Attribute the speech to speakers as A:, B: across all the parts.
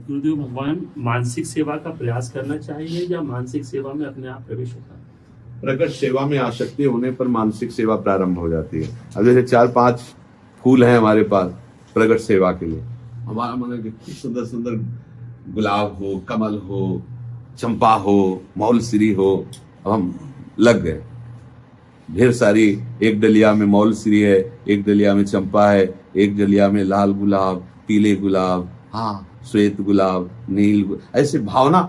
A: गुरुदेव भगवान, मानसिक सेवा का प्रयास करना चाहिए या मानसिक सेवा में अपने आप प्रवेश होता है?
B: प्रकट सेवा में आसक्ति होने पर मानसिक सेवा प्रारंभ हो जाती है। अब जैसे 4-5 फूल हैं हमारे पास प्रकट सेवा के लिए, हमारा मन कितनी सुंदर सुंदर गुलाब हो, कमल हो, चंपा हो, मौलश्री हो, अब हम लग गए। ढेर सारी, एक डलिया में मौलश्री है, एक डलिया में चंपा है, एक डलिया में लाल गुलाब, पीले गुलाब, हाँ श्वेत गुलाब, नील, ऐसे भावना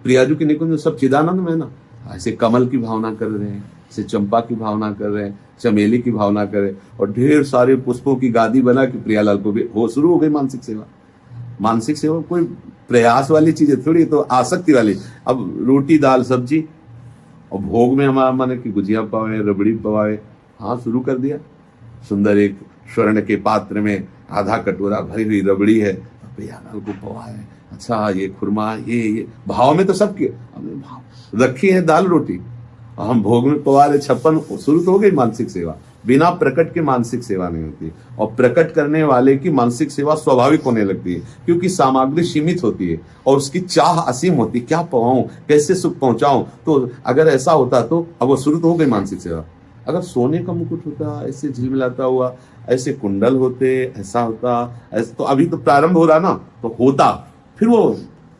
B: प्रियाजू की निकुंज सब चिदानंद में ना, ऐसे कमल की भावना कर रहे हैं, ऐसे चंपा की भावना कर रहे हैं, चमेली की भावना कर रहे हैं, और ढेर सारे पुष्पों की गादी बना के प्रियालाल को भी हो शुरू हो गई मानसिक सेवा। मानसिक सेवा कोई प्रयास वाली चीज है थोड़ी, तो आसक्ति वाली। अब रोटी दाल सब्जी और भोग में हमारा मन है कि गुजिया पवाए, रबड़ी पवाए, हाँ शुरू कर दिया। सुंदर एक स्वर्ण के पात्र में आधा कटोरा भरी हुई रबड़ी है, प्रियालाल को पवाए, अच्छा ये खुरमा, ये भाव में तो सबके हमने भाव रखी है दाल रोटी, और हम भोग में पवा रहे 56, शुरू तो हो गई मानसिक सेवा। बिना प्रकट के मानसिक सेवा नहीं होती, और प्रकट करने वाले की मानसिक सेवा स्वाभाविक होने लगती है, क्योंकि सामग्री सीमित होती है और उसकी चाह असीम होती है, क्या पवाऊं, कैसे सुख पहुंचाऊं। तो अगर ऐसा होता तो अब वो शुरू तो हो गई मानसिक सेवा। अगर सोने का मुकुट होता, ऐसे झिलमिलाता हुआ, ऐसे कुंडल होते, ऐसा होता, ऐसा, तो अभी तो प्रारंभ हो रहा ना, तो होता, फिर वो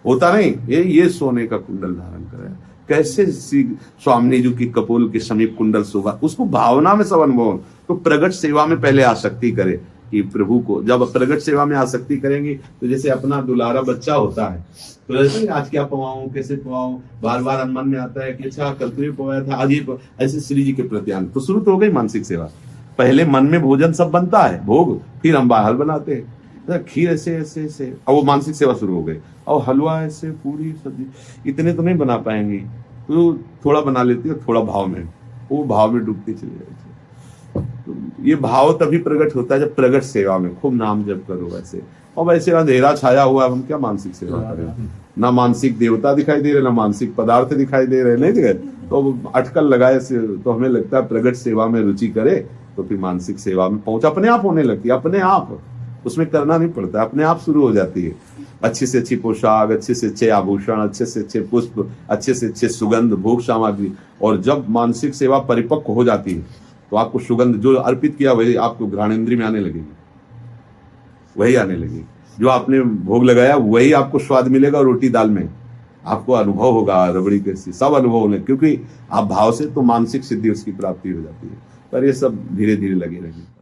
B: होता नहीं, ये सोने का कुंडल धारण करे, कैसे स्वामी जी की कपोल के समीप कुंडल शोभा, उसको भावना में सब अनुभव। तो प्रगट सेवा में पहले आसक्ति करे कि प्रभु को, जब प्रगट सेवा में आसक्ति करेंगे तो जैसे अपना दुलारा बच्चा होता है, तो जैसे आज क्या पवाऊं, कैसे पवाऊं, बार बार मन में आता है कि अच्छा कल तो ये पवाया था, आज ये, ऐसे श्री जी के प्रति आनंद, तो शुरू तो हो गई मानसिक सेवा। पहले मन में भोजन सब बनता है भोग, फिर हम बाहर बनाते हैं खीर ऐसे ऐसे ऐसे, और वो मानसिक सेवा शुरू हो गई। और हलवा ऐसे, पूरी सब्जी, इतने तो नहीं बना पाएंगे, तो थोड़ा बना लेती है, थोड़ा भाव में, वो भाव में डूबती चली जाती है। तो ये भाव तभी प्रकट होता है जब प्रकट सेवा में खूब नाम जप करो वैसे। और वैसे अंधेरा छाया हुआ है, हम क्या मानसिक सेवा करें, ना मानसिक देवता दिखाई दे रहे, ना मानसिक पदार्थ दिखाई दे रहे, नहीं दिखाई, तो अटकल लगाए से तो हमें लगता है प्रकट सेवा में रुचि करे तो फिर मानसिक सेवा में पहुंच अपने आप होने लगती है, अपने आप, उसमें करना नहीं पड़ता, अपने आप शुरू हो जाती है। अच्छी से अच्छी पोशाक, अच्छे से अच्छे आभूषण, अच्छे से अच्छे पुष्प, अच्छे से अच्छे सुगंध, भोग सामग्री, और जब मानसिक सेवा परिपक्व हो जाती है तो आपको सुगंध जो अर्पित किया वही आपको घ्राणेन्द्रिय में आने लगेगी, वही आने लगेगी, जो आपने भोग लगाया वही आपको स्वाद मिलेगा। रोटी दाल में आपको अनुभव होगा, रबड़ी कैसी, सब अनुभव होने, क्योंकि आप भाव से तो मानसिक सिद्धि उसकी प्राप्ति हो जाती है। पर ये सब धीरे धीरे लगे रहेंगे।